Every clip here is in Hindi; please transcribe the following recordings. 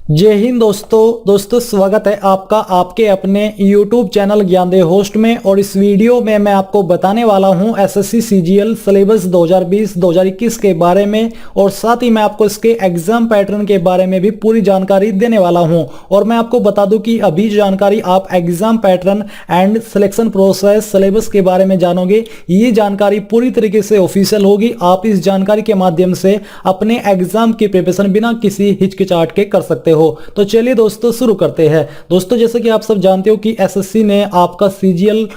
जय हिंद दोस्तों स्वागत है आपका आपके अपने YouTube चैनल ज्ञानदेह होस्ट में। और इस वीडियो में मैं आपको बताने वाला हूं एसएससी सीजीएल सिलेबस 2020-2021 के बारे में, और साथ ही मैं आपको इसके एग्जाम पैटर्न के बारे में भी पूरी जानकारी देने वाला हूं। और मैं आपको बता दूं कि अभी जानकारी आप exam pattern and selection process syllabus के बारे में जानोगे, ये जानकारी पूरी तरीके से ऑफिशियल होगी। आप इस जानकारी के माध्यम से अपने एग्जाम की प्रिपरेशन बिना किसी हिचकिचाहट के कर सकते हो। तो चलिए दोस्तों शुरू करते हैं। दोस्तों जैसे कि आप सब जानते हो कि एसएससी ने आपका सीजीएल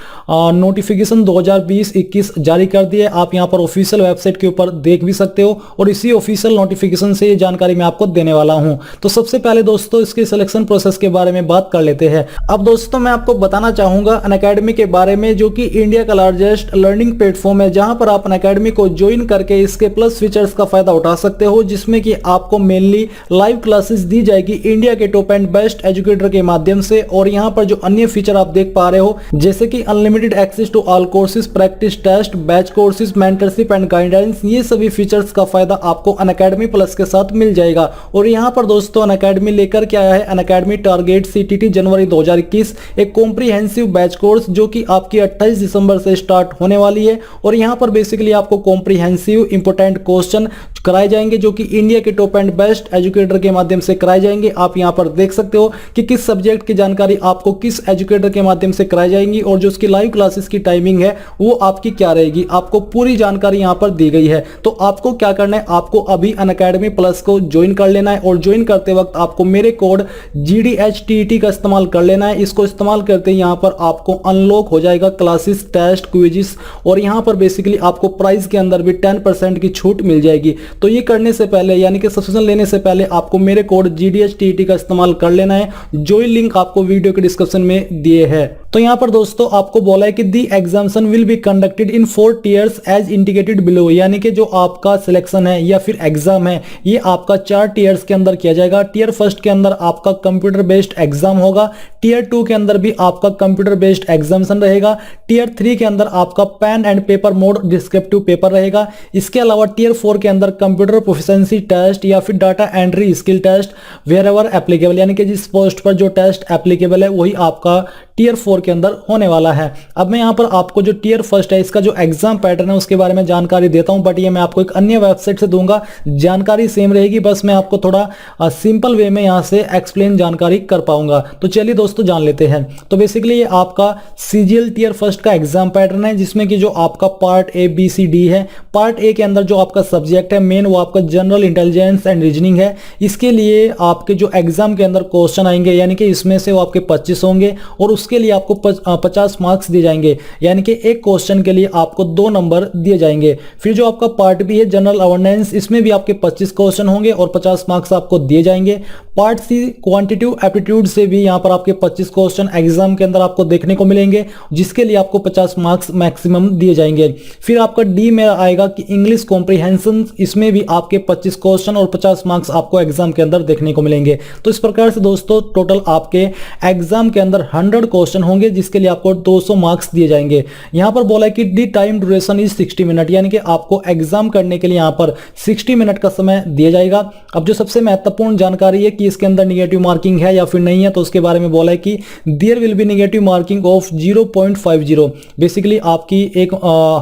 नोटिफिकेशन 2020-21 जारी कर दिया है। आप यहां पर ऑफिशियल वेबसाइट के ऊपर देख भी सकते हो, और इसी ऑफिशियल नोटिफिकेशन से ये जानकारी मैं आपको देने वाला हूं। तो सबसे पहले दोस्तों इसके सिलेक्शन प्रोसेस के बारे में बात कर लेते हैं। अब दोस्तों मैं आपको बताना चाहूंगा अनअकैडमी के बारे में, जो कि इंडिया का लार्जेस्ट लर्निंग प्लेटफॉर्म है, जहां पर आप अनअकैडमी को ज्वाइन करके इसके प्लस फीचर्स का फायदा उठा सकते हो, जिसमें कि आपको मेनली लाइव क्लासेस दी जाएगी इंडिया के टॉप एंड बेस्ट एजुकेटर के माध्यम से। और यहां पर जो अन्य फीचर आप देख पा रहे हो, जैसे कि unlimited access to all courses, practice test, batch courses, mentorship and guidance, ये सभी फीचर्स का फायदा आपको अनअकैडमी प्लस के साथ मिल जाएगा। और यहां पर दोस्तों अनअकैडमी लेकर के आया है अनअकैडमी टारगेट सीटीटी जनवरी 2021, एक कॉम्प्रिहेंसिव बैच कोर्स जो कि आपकी 28 दिसंबर से स्टार्ट होने वाली है। और यहां पर बेसिकली आपको कॉम्प्रिहेंसिव इंपोर्टेंट क्वेश्चन कराए जाएंगे, जो कि इंडिया के टॉप एंड बेस्ट एजुकेटर के माध्यम से कराए जाएंगे। आप यहां पर देख सकते हो कि किस सब्जेक्ट की जानकारी आपको किस एजुकेटर के माध्यम से कराई जाएंगी, और जो उसकी लाइव क्लासेस की टाइमिंग है वो आपकी क्या रहेगी, आपको पूरी जानकारी यहां पर दी गई है। तो आपको क्या करना है, आपको अभी अनअकैडमी प्लस को ज्वाइन कर लेना है, और ज्वाइन करते वक्त आपको मेरे कोड GDHTET का इस्तेमाल कर लेना है। इसको इस्तेमाल करते ही यहां पर आपको अनलॉक हो जाएगा क्लासेस, टेस्ट, क्विज़ेस, और यहां पर बेसिकली आपको प्राइस के अंदर भी 10% की छूट मिल जाएगी। तो ये करने से पहले, यानी कि सब्सक्रिप्शन लेने से पहले आपको मेरे कोड GDHTET का इस्तेमाल कर लेना है, जो लिंक आपको वीडियो के डिस्क्रिप्शन में दिए है। तो यहां पर दोस्तों आपको बोला है कि the examination will be conducted in 4 tiers as indicated below, यानी कि जो आपका सिलेक्शन है या फिर एग्जाम है ये आपका 4 टियर्स के अंदर किया जाएगा। टियर फर्स्ट के अंदर आपका कंप्यूटर बेस्ड एग्जाम होगा, टियर 2 के अंदर भी आपका कंप्यूटर बेस्ड एग्जामिनेशन रहेगा, टियर 3 के अंदर आपका pen and paper mode descriptive paper रहेगा। इसके अलावा टियर 4 के अंदर कंप्यूटर प्रोफिशिएंसी टेस्ट या फिर data entry skill test wherever applicable, यानी कि जिस पोस्ट पर जो टेस्ट एप्लीकेबल है वही आपका टियर 4 के अंदर होने वाला है। अब मैं यहां पर आपको जो टियर फर्स्ट है इसका जो एग्जाम पैटर्न है उसके बारे में जानकारी देता हूं, बट ये मैं आपको एक अन्य वेबसाइट से दूंगा। जानकारी सेम रहेगी, बस मैं आपको थोड़ा सिंपल वे में यहां से एक्सप्लेन जानकारी कर पाऊंगा। तो चलिए दोस्तों जान लेते हैं। तो बेसिकली ये आपका सीजीएल टियर फर्स्ट का एग्जाम पैटर्न है, जिसमें कि जो आपका part A, B, C, D है। पार्ट ए के अंदर जो आपका सब्जेक्ट है मेन वो आपका जनरल इंटेलिजेंस एंड रीजनिंग है। इसके लिए आपके जो एग्जाम के अंदर क्वेश्चन आएंगे, यानी कि इसमें से वो आपके 25 होंगे, और उसके लिए आपको 50 मार्क्स दिए जाएंगे, यानी कि एक क्वेश्चन के लिए आपको 2 नंबर दिए जाएंगे। फिर जो आपका पार्ट बी है जनरल अवेयरनेस, इसमें भी आपके 25 क्वेश्चन होंगे और 50 मार्क्स आपको दिए जाएंगे। पार्ट सी क्वांटिटेटिव एप्टीट्यूड से भी यहां पर आपके 25 क्वेश्चन एग्जाम के अंदर आपको देखने को मिलेंगे, जिसके लिए आपको 50 मार्क्स मैक्सिमम दिए जाएंगे। फिर आपका डी में आएगा कि इंग्लिश कॉम्प्रिहेंशन, इसमें भी आपके 25 क्वेश्चन और 50 मार्क्स आपको एग्जाम के अंदर देखने को मिलेंगे। तो इस प्रकार से दोस्तों टोटल आपके एग्जाम के अंदर 100 क्वेश्चन होंगे, जिसके लिए आपको 200 मार्क्स दिए जाएंगे। यहां पर बोला है कि दी टाइम ड्यूरेशन इज 60 मिनट, यानी कि आपको एग्जाम करने के लिए यहां पर 60 मिनट का समय दिया जाएगा। अब जो सबसे महत्वपूर्ण जानकारी है कि इसके अंदर नेगेटिव मार्किंग है या फिर नहीं है, तो उसके बारे में बोला है कि there will be negative marking of 0.50। Basically आपकी एक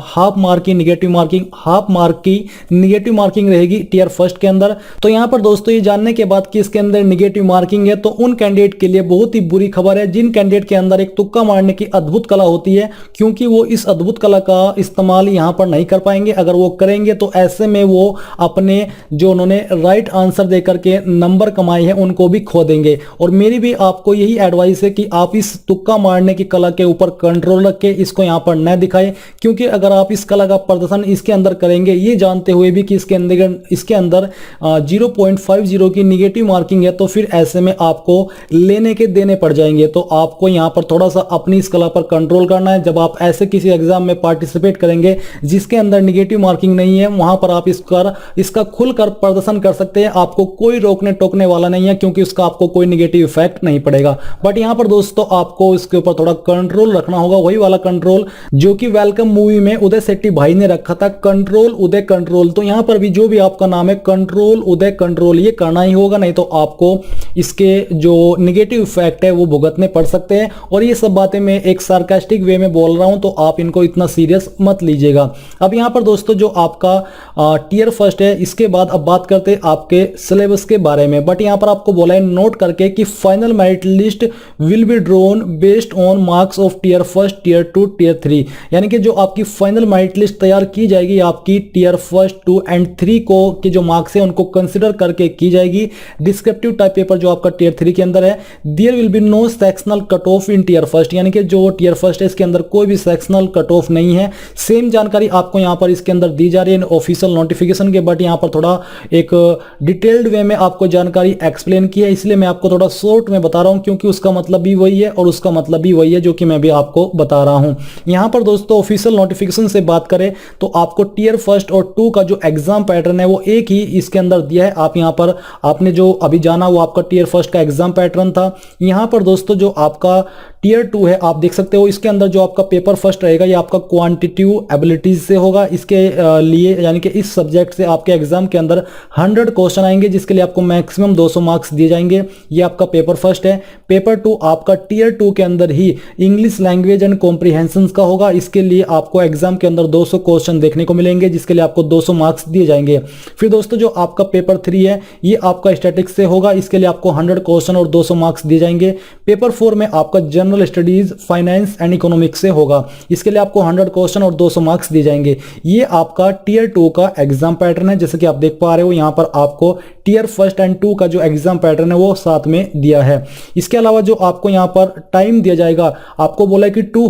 हाफ मार्क की नेगेटिव मार्किंग, हाफ मार्क की नेगेटिव मार्किंग रहेगी टियर फर्स्ट के अंदर। तो यहां पर दोस्तों ये जानने के बाद कि इसके अंदर नेगेटिव मार्किंग है, तो उन कैंडिडेट के लिए बहुत ही बुरी खबर है जिन कैंडिडेट के अंदर एक तुक्का मारने की अद्भुत कला होती है, क्योंकि वो इस अद्भुत कला का इस्तेमाल यहां पर नहीं कर पाएंगे। अगर वो करेंगे तो ऐसे में वो अपने जो उन्होंने राइट आंसर देकर के नंबर कमाए हैं उनको भी खो देंगे। और मेरी भी आपको यही एडवाइस है कि आप इस तुक्का मारने की कला के ऊपर कंट्रोल रख के इसको यहां पर न दिखाएं, क्योंकि अगर आप इस कला का प्रदर्शन इसके अंदर करेंगे ये जानते हुए भी कि इसके अंदर 0.50 की नेगेटिव मार्किंग है, तो फिर ऐसे में आपको लेने के देने पड़ जाएंगे। तो आपको यहां पर थोड़ा सा अपनी इस कला पर कंट्रोल करना है। जब आप ऐसे किसी एग्जाम में पार्टिसिपेट करेंगे जिसके अंदर नेगेटिव मार्किंग नहीं है, वहां पर आप इसका खुलकर प्रदर्शन कर सकते हैं, आपको कोई रोकने टोकने वाला नहीं है क्योंकि उसका आपको कोई नेगेटिव इफेक्ट नहीं पड़ेगा। बट यहाँ पर दोस्तों आपको इसके ऊपर थोड़ा कंट्रोल रखना होगा, वही वाला कंट्रोल जो कि वेलकम मूवी में उदय शेट्टी भाई ने रखा था, कंट्रोल उदय कंट्रोल। तो यहाँ पर भी जो भी आपका नाम है कंट्रोल उदय कंट्रोल ये करना ही होगा, नहीं तो आपको इसके जो नेगेटिव इफेक्ट है वो भुगतने पड़ सकते हैं। और ये सब बातें मैं एक सार्कास्टिक वे में बोल रहा हूं तो आप इनको इतना सीरियस मत लीजिएगा। अब यहाँ पर दोस्तों जो आपका टियर फर्स्ट है, इसके बाद अब बात करते हैं आपके सिलेबस के बारे में। बट यहाँ पर आपको बोला है नोट करके कि final merit list will be drawn based on marks of tier first, tier two, tier three. यानी कि जो आपकी फाइनल मेरिट लिस्ट तैयार की जाएगी आपकी tier first, two and three को के जो मार्क्स है उनको कंसिडर करके की जाएगी। डिस्क्रिप्टिव टाइप पेपर जो आपका टियर थ्री के अंदर है, there will be no sectional cut off in tier first. यानी कि जो टियर फर्स्ट है इसके अंदर कोई भी सेक्शनल कट ऑफ नहीं है। सेम जानकारी आपको यहाँ पर इसके अंदर दी जा रही है ऑफिशियल नोटिफिकेशन के, बट यहाँ पर थोड़ा एक डिटेल्ड वे में आपको जानकारी एक्सप्लेन की है, इसलिए मैं आपको थोड़ा शॉर्ट में बता रहा हूं क्योंकि उसका मतलब भी वही है और उसका मतलब भी वही है जो कि मैं भी आपको बता रहा हूं। यहां पर दोस्तों ऑफिशियल नोटिफिकेशन से बात करें तो आपको टियर फर्स्ट और टू का जो एग्जाम पैटर्न है वो एक ही इसके अंदर दिया है। आप यहां पर आपने जो अभी जाना वो आपका टियर फर्स्ट का एग्जाम पैटर्न था। यहां पर दोस्तों जो आपका टियर टू है आप देख सकते हो इसके अंदर जो आपका पेपर फर्स्ट रहेगा ये आपका क्वांटिटेटिव एबिलिटीज से होगा। इसके लिए यानी कि इस सब्जेक्ट से आपके एग्जाम के अंदर 100 क्वेश्चन आएंगे जिसके लिए आपको मैक्सिमम 200 मार्क्स दिए जाएंगे। ये आपका पेपर फर्स्ट है। पेपर टू आपका टियर टू के अंदर ही इंग्लिश लैंग्वेज एंड कॉम्प्रिहेंशन का होगा। इसके लिए आपको एग्जाम के अंदर 200 क्वेश्चन देखने को मिलेंगे जिसके लिए आपको 200 मार्क्स दिए जाएंगे। फिर दोस्तों जो आपका पेपर थ्री है ये आपका स्टैटिक्स से होगा। इसके लिए आपको 100 क्वेश्चन और 200 मार्क्स दिए जाएंगे। पेपर फोर में आपका general studies, finance and economics से होगा। इसके लिए आपको 100 क्वेश्चन और 200 मार्क्स दिए जाएंगे। ये आपका टियर टू का एग्जाम पैटर्न है। जैसे कि आप देख पा रहे हो यहाँ पर आपको टियर फर्स्ट एंड टू का जो एग्जाम पैटर्न है वो साथ में दिया है। इसके अलावा जो आपको यहाँ पर टाइम दिया जाएगा, आपको बोला है कि 2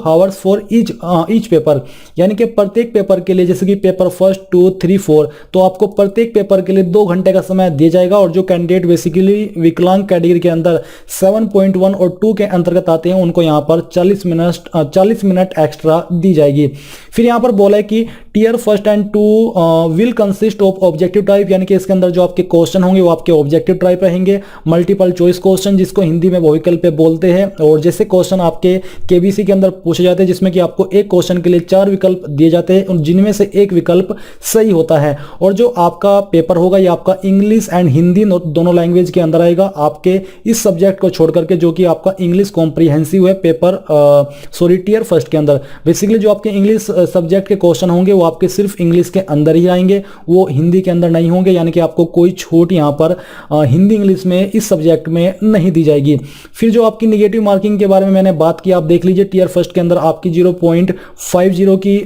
आवर्स फॉर ईच पेपर, यानी कि प्रत्येक पेपर के लिए, जैसे कि पेपर फर्स्ट, 2, 3, 4, तो आपको प्रत्येक पेपर के लिए 2 घंटे का समय दिया जाएगा। और जो कैंडिडेट बेसिकली विकलांग कैटेगरी के अंदर 7.1 और 2 के अंतर्गत आते हैं उनको यहाँ पर 40 मिनट एक्स्ट्रा दी जाएगी। फिर यहाँ पर बोला है कि tier first and two will consist of objective type, यानी कि इसके अंदर जो आपके क्वेश्चन होंगे वो आपके ऑब्जेक्टिव टाइप रहेंगे। मल्टीपल चॉइस क्वेश्चन जिसको हिंदी में बहुविकल्प पे बोलते हैं। और जैसे क्वेश्चन आपके केबीसी के अंदर पूछे जाते हैं जिसमें कि आपको एक क्वेश्चन के लिए 4 विकल्प दिए जाते हैं जिनमें से एक विकल्प सही होता है। और जो आपका पेपर होगा ये आपका इंग्लिश एंड हिंदी दोनों लैंग्वेज के अंदर आएगा, आपके इस सब्जेक्ट को छोड़ करके जो कि आपका इंग्लिश कॉम्प्रिहेंसिव है पेपर टियर फर्स्ट के अंदर। बेसिकली जो आपके इंग्लिश सब्जेक्ट के क्वेश्चन होंगे वो आपके सिर्फ इंग्लिश के अंदर ही आएंगे, वो हिंदी के अंदर नहीं होंगे। यानी कि आपको कोई छूट यहाँ पर हिंदी इंग्लिश में इस सब्जेक्ट में नहीं दी जाएगी। फिर जो आपकी नेगेटिव मार्किंग के बारे में मैंने बात की, आप देख लीजिए टियर फर्स्ट के अंदर आपकी 0.50 की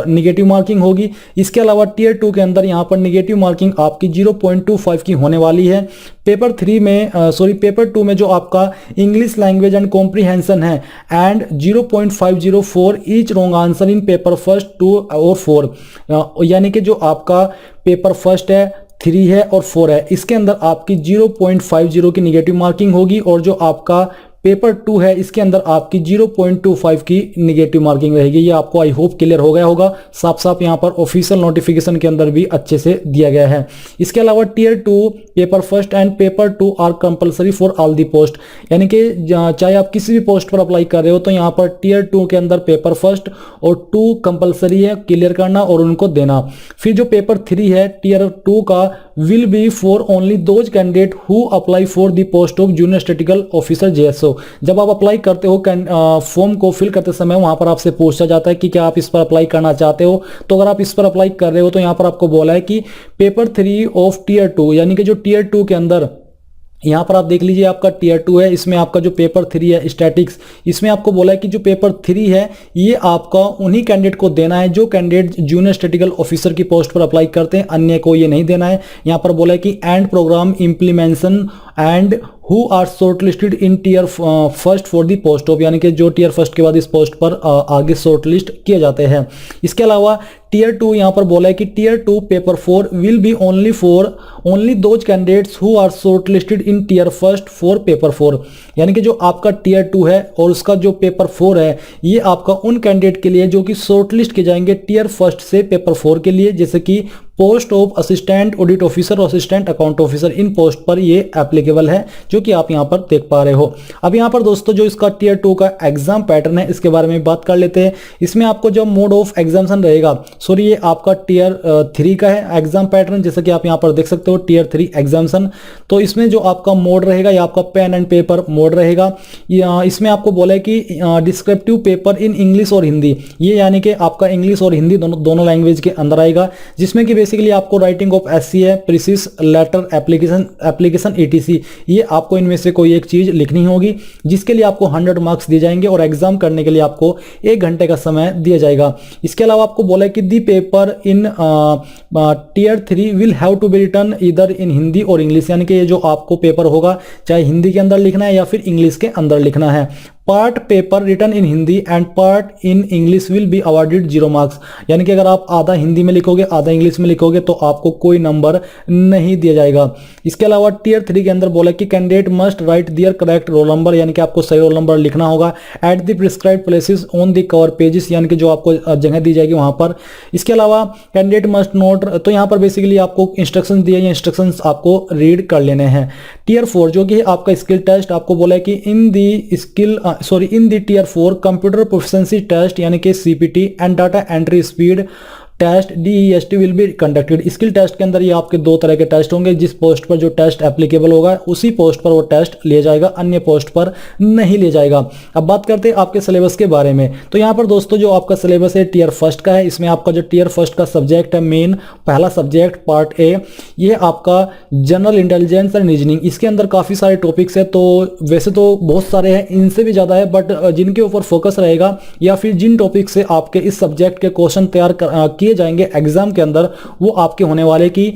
नेगेटिव मार्किंग होगी। इसके अलावा टियर टू के अंदर यहाँ पर नेगेटिव मार्किंग आपकी 0.25 की होने वाली है। पेपर टू में जो आपका इंग्लिश लैंग्वेज एंड कॉम्प्रिहेंशन है and 0.50 for each wrong answer in paper first, 2 और 4, यानी कि जो आपका पेपर फर्स्ट है, 3 है और 4 है, इसके अंदर आपकी 0.50 की नेगेटिव मार्किंग होगी। और जो आपका पेपर 2 है इसके अंदर आपकी 0.25 की नेगेटिव मार्किंग रहेगी। ये आपको आई होप क्लियर हो गया होगा। साफ साफ यहाँ पर ऑफिशियल नोटिफिकेशन के अंदर भी अच्छे से दिया गया है। इसके अलावा tier 2, paper first and paper 2 are compulsory for all the post, यानी कि चाहे आप किसी भी पोस्ट पर अप्लाई कर रहे हो तो यहाँ पर टियर 2 के अंदर पेपर फर्स्ट और 2 कंपलसरी है क्लियर करना और उनको देना। फिर जो पेपर 3 है टियर 2 का will be for only those candidate who apply for the post of junior statistical officer JSO। जब आप अप्लाई करते हो फॉर्म को फिल करते समय वहां पर आपसे पूछा जाता है कि क्या आप इस पर अप्लाई करना चाहते हो। तो अगर आप इस पर अप्लाई कर रहे हो तो यहां पर आपको बोला है कि पेपर 3 ऑफ टियर 2, यानी कि जो टियर 2 के अंदर यहाँ पर आप देख लीजिए आपका टियर 2 है, इसमें आपका जो पेपर 3 है स्टैटिक्स, इसमें आपको बोला है कि जो पेपर 3 है ये आपका उन्हीं कैंडिडेट को देना है जो कैंडिडेट जूनियर स्टैटिस्टिकल ऑफिसर की पोस्ट पर अप्लाई करते हैं, अन्य को ये नहीं देना है। यहाँ पर बोला है कि and programme implementation and who are shortlisted in tier first for the post of, यानी कि जो टियर फर्स्ट के बाद इस पोस्ट पर आगे शॉर्टलिस्ट किए जाते हैं। इसके अलावा टियर 2 यहाँ पर बोला है कि tier 2 paper 4 will be only for only those candidates who are shortlisted in tier first for paper 4, यानी कि जो आपका टियर 2 है और उसका जो पेपर 4 है ये आपका उन कैंडिडेट के लिए जो कि शॉर्टलिस्ट किए जाएंगे टियर फर्स्ट से पेपर 4 के लिए, जैसे कि post of assistant audit officer और असिस्टेंट अकाउंट ऑफिसर, इन पोस्ट पर ये एप्लीकेबल है, जो कि आप यहाँ पर देख पा रहे हो। अब यहाँ पर दोस्तों जो इसका टियर 2 का एग्जाम पैटर्न है, इसके बारे में बात कर लेते हैं। इसमें आपको जो मोड ऑफ एग्जामिनेशन रहेगा, सॉरी ये आपका टियर 3 का है एग्जाम पैटर्न, जैसे कि आप यहाँ पर देख सकते हो टियर 3 एग्जामिनेशन। तो इसमें जो आपका मोड रहेगा, ये आपका पेन एंड पेपर मोड रहेगा। इसमें आपको बोला है कि डिस्क्रिप्टिव पेपर इन इंग्लिश और हिंदी, ये यानी कि आपका इंग्लिश और हिंदी दोनों लैंग्वेज के अंदर आएगा, जिसमें कि बेसिकली आपको writing of SCA, precis, letter, application etc, ये आपको इनमें से कोई एक चीज लिखनी होगी, जिसके लिए आपको 100 मार्क्स दिए जाएंगे और एग्जाम करने के लिए आपको 1 घंटे का समय दिया जाएगा। इसके अलावा आपको बोला है कि the paper in tier 3 will have to be written either in Hindi और इंग्लिश, यानी कि ये जो आपको पेपर होगा चाहे हिंदी के अंदर लिखना है या फिर इंग्लिश के अंदर लिखना है। Part paper written in Hindi and part in English will be awarded 0 marks, यानी कि अगर आप आधा हिंदी में लिखोगे आधा इंग्लिश में लिखोगे तो आपको कोई नंबर नहीं दिया जाएगा। इसके अलावा टियर 3 के अंदर बोला कि कैंडिडेट मस्ट राइट दियर करेक्ट रोल नंबर, यानी कि आपको सही रोल नंबर लिखना होगा at the prescribed places on the cover pages, यानी कि जो आपको जगह दी जाएगी वहां पर। इसके अलावा कैंडिडेट मस्ट नोट, तो यहाँ पर बेसिकली आपको इंस्ट्रक्शन दिए, ये इंस्ट्रक्शन आपको रीड कर लेने हैं। टियर 4 जो कि आपका स्किल टेस्ट, आपको बोला है कि in the tier 4 computer proficiency test, यानी कि CPT and data entry speed test DEST will be conducted. Skill test के अंदर ये आपके 2 तरह के टेस्ट होंगे, जिस पोस्ट पर जो टेस्ट एप्लीकेबल होगा उसी पोस्ट पर वो टेस्ट लिया जाएगा, अन्य पोस्ट पर नहीं लिया जाएगा। अब बात करते हैं आपके सिलेबस के बारे में। तो यहाँ पर दोस्तों जो आपका सिलेबस है टियर 1 का है, इसमें आपका जो टियर 1 का सब्जेक्ट है, मेन पहला सब्जेक्ट पार्ट ए, ये आपका जनरल इंटेलिजेंस एंड रीजनिंग। इसके अंदर काफ़ी सारे टॉपिक्स है, तो वैसे तो बहुत सारे हैं, इनसे भी ज़्यादा है, बट जिनके ऊपर फोकस रहेगा या फिर जिन टॉपिक से आपके इस सब्जेक्ट के क्वेश्चन तैयार किए जाएंगे एग्जाम के अंदर, वो आपके होने वाले कि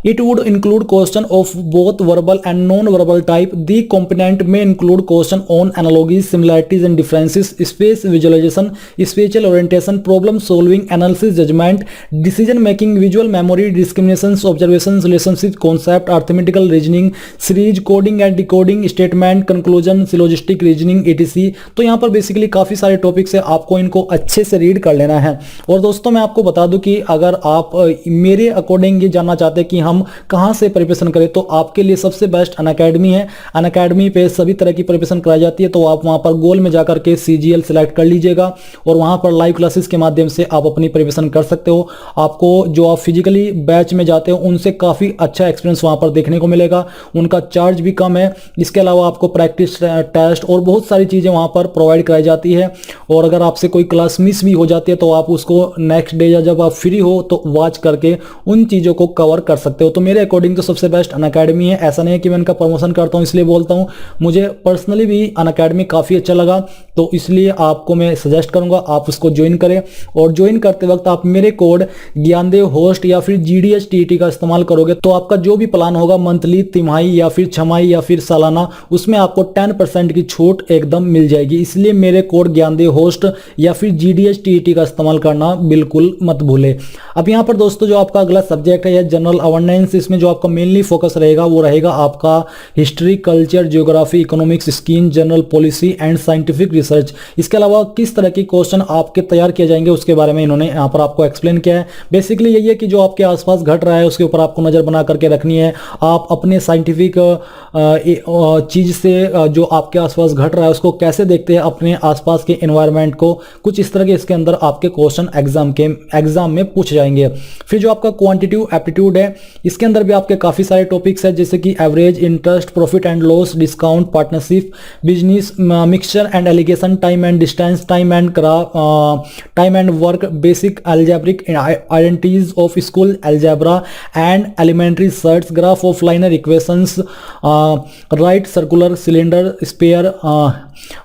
It would include question of both verbal and non-verbal type. The component may include question on analogies, similarities and differences, space visualization, spatial orientation, problem solving, analysis, judgment, decision making, visual memory, discriminations, observations, relationship, concept, arithmetical reasoning, series, coding and decoding, statement, conclusion, syllogistic reasoning, etc. तो यहाँ पर बेसिकली काफ़ी सारे टॉपिक्स है, आपको इनको अच्छे से रीड कर लेना है। और दोस्तों मैं आपको बता दूं कि अगर आप मेरे अकॉर्डिंग ये जानना चाहते हैं कि हम कहां से प्रिपरेशन करें, तो आपके लिए सबसे बेस्ट अनअकैडमी है। अनअकैडमी पे सभी तरह की प्रिपरेशन कराई जाती है, तो आप वहां पर गोल में जाकर के CGL सिलेक्ट कर लीजिएगा और वहां पर लाइव क्लासेस के माध्यम से आप अपनी प्रिपरेशन कर सकते हो। आपको जो आप फिजिकली बैच में जाते हो उनसे काफ़ी अच्छा एक्सपीरियंस वहां पर देखने को मिलेगा, उनका चार्ज भी कम है। इसके अलावा आपको प्रैक्टिस टेस्ट और बहुत सारी चीज़ें वहां पर प्रोवाइड कराई जाती है, और अगर आपसे कोई क्लास मिस भी हो जाती है तो आप उसको नेक्स्ट डे या जब आप फ्री हो तो वॉच करके उन चीज़ों को कवर कर सकते हो। तो मेरे अकॉर्डिंग तो सबसे बेस्ट अनअकैडमी है। ऐसा नहीं है कि मैं इनका प्रमोशन करता हूं इसलिए बोलता हूं, मुझे पर्सनली भी अनअकैडमी काफ़ी अच्छा लगा, तो इसलिए आपको मैं सजेस्ट करूंगा आप उसको ज्वाइन करें। और ज्वाइन करते वक्त आप मेरे कोड ज्ञानदेव होस्ट या फिर GDH TET का इस्तेमाल करोगे तो आपका जो भी प्लान होगा मंथली, तिमाही या फिर छमाही या फिर सालाना, उसमें आपको 10% की छूट एकदम मिल जाएगी। इसलिए मेरे कोड ज्ञानदेव होस्ट या फिर GDH TET का इस्तेमाल करना बिल्कुल मत भूले। अब यहाँ पर दोस्तों जो आपका अगला सब्जेक्ट है जनरल अवेयरनेस, इसमें जो आपका मेनली फोकस रहेगा वो रहेगा आपका history, culture, geography, economics, scheme, general policy and scientific research. इसके अलावा किस तरह के क्वेश्चन आपके तैयार किए जाएंगे उसके बारे में इन्होंने यहाँ पर आपको एक्सप्लेन किया है। बेसिकली यही है कि जो आपके आसपास घट रहा है उसके ऊपर आपको नजर बना करके रखनी है। आप अपने साइंटिफिक चीज से जो आपके आसपास घट रहा है उसको कैसे देखते हैं, अपने आसपास के एनवायरनमेंट को, कुछ इस तरह के इसके अंदर आपके क्वेश्चन एग्जाम में पूछ जाएंगे। फिर जो आपका क्वांटिटेटिव एप्टीट्यूड है, इसके अंदर भी आपके काफी सारे टॉपिक्स हैं, जैसे कि average, interest, profit and loss, discount, partnership, business, mixture and alligation, time and distance, time and work, basic algebraic identities of school algebra and elementary surds, graph of linear equations, right circular cylinder, sphere,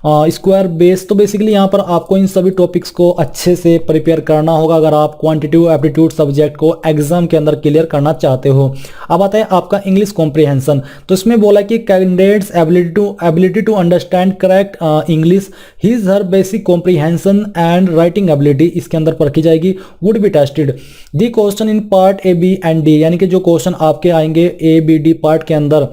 square base. तो बेसिकली यहाँ पर आपको इन सभी टॉपिक्स को अच्छे से प्रिपेयर करना होगा अगर आप क्वांटिटेटिव एप्टीट्यूड सब्जेक्ट को एग्जाम के अंदर क्लियर करना चाहते हो। अब आता है आपका इंग्लिश कॉम्प्रिहेंशन। तो इसमें बोला कि candidates ability to understand correct English, his her basic comprehension and writing ability इसके अंदर परखी जाएगी, would be tested. The question in part A, B and D, यानी कि जो क्वेश्चन आपके आएंगे A, B, D पार्ट के अंदर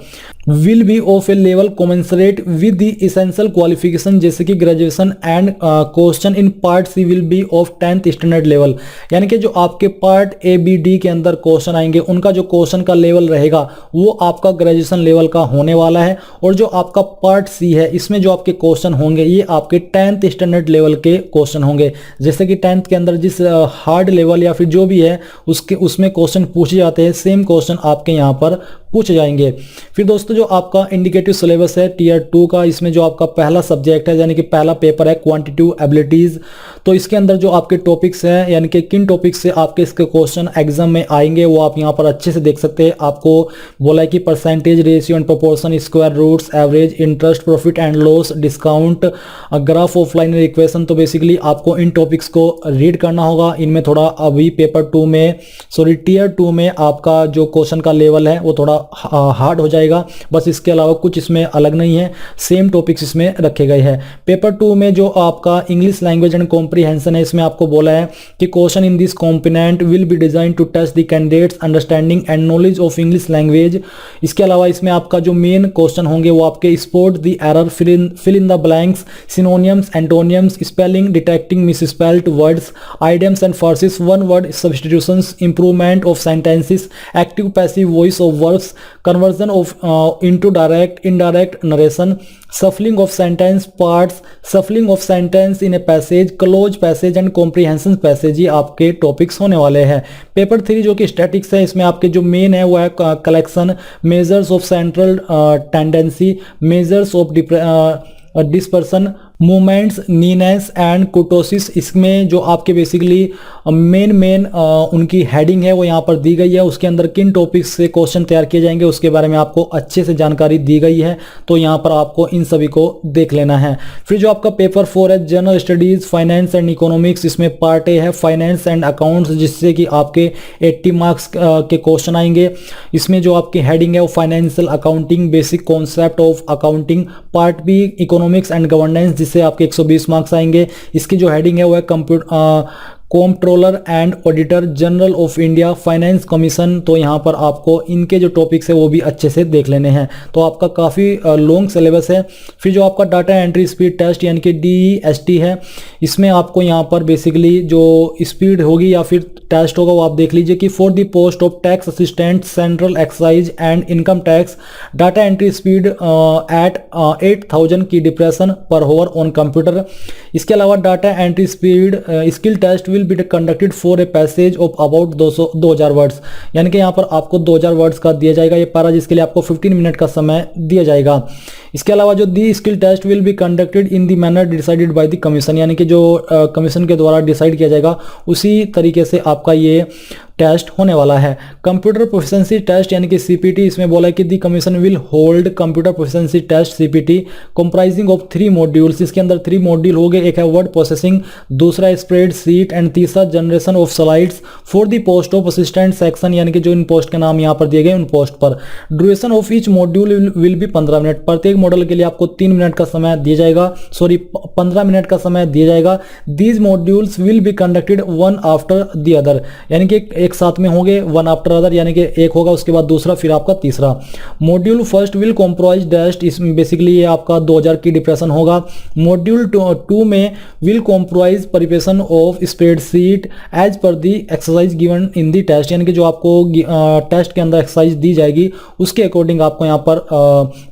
will be of a level commensurate with the essential qualification, जैसे कि graduation, and question in part C will be of 10th standard level. यानी कि जो आपके पार्ट ए बी डी के अंदर क्वेश्चन आएंगे उनका जो क्वेश्चन का लेवल रहेगा वो आपका ग्रेजुएशन लेवल का होने वाला है, और जो आपका पार्ट सी है इसमें जो आपके क्वेश्चन होंगे ये आपके 10th स्टैंडर्ड लेवल के क्वेश्चन होंगे। जैसे कि 10th के अंदर जिस हार्ड लेवल या फिर जो भी है उसमें क्वेश्चन पूछे जाते हैं, सेम क्वेश्चन आपके यहाँ पर पूछे जाएंगे। फिर दोस्तों जो आपका इंडिकेटिव सिलेबस है टीयर 2 का, इसमें जो आपका पहला सब्जेक्ट है यानी कि पहला पेपर है क्वांटिटेटिव एबिलिटीज, तो इसके अंदर जो आपके टॉपिक्स हैं यानी कि किन टॉपिक्स से आपके इसके क्वेश्चन एग्जाम में आएंगे वो आप यहाँ पर अच्छे से देख सकते हैं। आपको बोला है कि percentage, ratio and proportion, square roots, average, interest, profit and loss, discount, graph of linear equation. तो बेसिकली आपको इन टॉपिक्स को रीड करना होगा। इनमें थोड़ा अभी पेपर 2 में टीयर 2 में आपका जो क्वेश्चन का लेवल है वो थोड़ा हार्ड हो जाएगा, बस इसके अलावा कुछ इसमें अलग नहीं है, सेम टॉपिक्स इसमें रखे गए हैं। पेपर 2 में जो आपका इंग्लिश लैंग्वेज एंड कॉम्प्रीहेंशन है इसमें आपको बोला है कि question in this component will be design to test the candidates understanding and knowledge of English language. इसके अलावा इसमें आपका जो मेन क्वेश्चन होंगे वो आपके spot the error, fill in the blanks, synonyms, antonyms, spelling, detecting misspelled words, idioms and phrases, one word substitutions, improvement of sentences, active passive voice of verbs, conversion of into direct indirect narration, shuffling of sentence parts, shuffling of sentence in a passage, close passage and comprehension passage, ये आपके टॉपिक्स होने वाले हैं। पेपर 3 जो कि स्टैटिक्स है इसमें आपके जो मेन है वो है collection, measures of central tendency, measures of dispersion, movements, नीनेस एंड कुटोसिस। इसमें जो आपके बेसिकली मेन उनकी हेडिंग है वो यहाँ पर दी गई है, उसके अंदर किन टॉपिक्स से क्वेश्चन तैयार किए जाएंगे उसके बारे में आपको अच्छे से जानकारी दी गई है, तो यहाँ पर आपको इन सभी को देख लेना है। फिर जो आपका पेपर 4 है general studies, finance and economics, इसमें पार्ट ए है फाइनेंस एंड अकाउंट्स, जिससे कि आपके 80 मार्क्स के क्वेश्चन आएंगे। इसमें जो आपकी हेडिंग है वो financial accounting, basic concept of accounting. Part B economics and governance, जिससे आपके 120 मार्क्स आएंगे। इसकी जो हेडिंग है वो है controller and auditor general of India, finance commission. तो यहाँ पर आपको इनके जो टॉपिक्स है वो भी अच्छे से देख लेने हैं, तो आपका काफ़ी लॉन्ग सिलेबस है। फिर जो आपका डाटा एंट्री स्पीड टेस्ट यानी कि DEST है, इसमें आपको यहाँ पर बेसिकली जो स्पीड होगी या फिर टेस्ट होगा वो आप देख लीजिए कि for the post of tax assistant central excise and income tax, data entry speed at 8000 की depression per hour on computer. इसके अलावा data entry speed skill test will be conducted for a passage of about 2000 words, यानी कि यहाँ पर आपको 2000 वर्ड्स का दिया जाएगा ये पैरा, जिसके लिए आपको 15 मिनट का समय दिया जाएगा। इसके अलावा जो the skill test will be conducted in the manner decided by the commission, यानी कि जो कमीशन के द्वारा डिसाइड किया जाएगा उसी तरीके से आपका ये टेस्ट होने वाला है। कंप्यूटर प्रोफिशिएंसी टेस्ट यानी कि CPT, इसमें बोला है कि the commission will hold computer proficiency test CPT comprising of 3 modules. इसके अंदर 3 मॉड्यूल हो गए, एक है वर्ड प्रोसेसिंग, दूसरा स्प्रेड शीट एंड तीसरा generation of slides for the post of assistant section, यानी कि जो इन पोस्ट के नाम यहाँ पर दिए गए उन पोस्ट पर। Duration of each module will be 15 minute, प्रत्येक मॉडल के लिए आपको 3 मिनट का समय दिया जाएगा, 15 मिनट का समय दिया जाएगा। These modules will be conducted one after the other, यानी कि एक साथ में होंगे, वन आफ्टर अदर, यानी कि एक होगा उसके बाद दूसरा फिर आपका तीसरा। मॉड्यूल फर्स्ट विल कॉम्प्राइज डेस्ट, इसमें बेसिकली ये आपका 2000 की डिप्रेशन होगा। मॉड्यूल 2 में will comprise preparation of spreadsheet as per the exercise given in the test, यानी कि जो आपको टेस्ट के अंदर एक्सरसाइज दी जाएगी उसके अकॉर्डिंग आपको यहाँ पर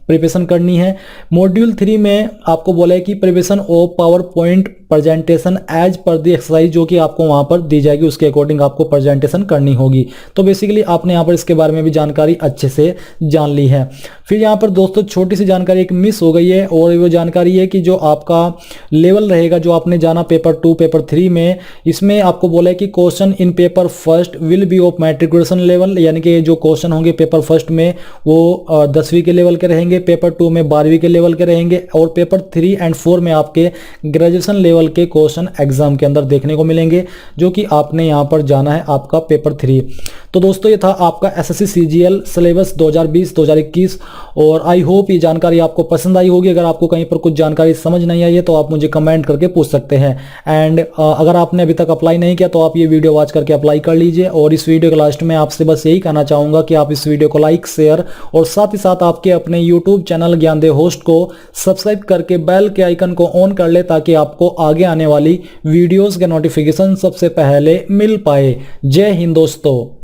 प्रिपरेशन करनी है। मॉड्यूल 3 में आपको बोला है कि preparation of PowerPoint presentation as per the exercise, जो कि आपको वहां पर दी जाएगी उसके अकॉर्डिंग आपको प्रेजेंटेशन करनी होगी। तो बेसिकली आपने यहाँ पर इसके बारे में भी जानकारी अच्छे से जान ली है। फिर यहाँ पर दोस्तों छोटी सी जानकारी एक मिस हो गई है, और वो जानकारी है कि जो आपका लेवल रहेगा जो आपने जाना पेपर 2 पेपर 3 में, इसमें आपको बोला है कि question in paper first will be of matriculation level, यानी कि जो क्वेश्चन होंगे पेपर फर्स्ट में वो 10वीं के लेवल के रहेंगे, पेपर 2 में 12वीं के लेवल के रहेंगे, और पेपर 3 एंड 4 में आपके ग्रेजुएशन लेवल के क्वेश्चन एग्जाम के अंदर देखने को मिलेंगे, जो कि आपने यहाँ पर जाना है आपका पेपर 3। तो दोस्तों ये था आपका एसएससी सीजीएल सिलेबस 2020-2021 और आई होप ये जानकारी आपको पसंद आई होगी। अगर आपको कहीं पर कुछ जानकारी समझ नहीं आई है तो आप मुझे कमेंट करके पूछ सकते हैं। एंड अगर आपने अभी तक अप्लाई नहीं किया तो आप ये वीडियो वॉच करके अप्लाई कर लीजिए। और इस वीडियो के लास्ट में आपसे बस यही कहना चाहूंगा कि आप इस वीडियो को लाइक, शेयर और साथ ही साथ आपके अपने यूट्यूब चैनल ज्ञानदेव होस्ट को सब्सक्राइब करके बेल के आइकन को ऑन कर ले, ताकि आपको आगे आने वाली वीडियोस के नोटिफिकेशन सबसे पहले मिल पाए। जय हिंद दोस्तों।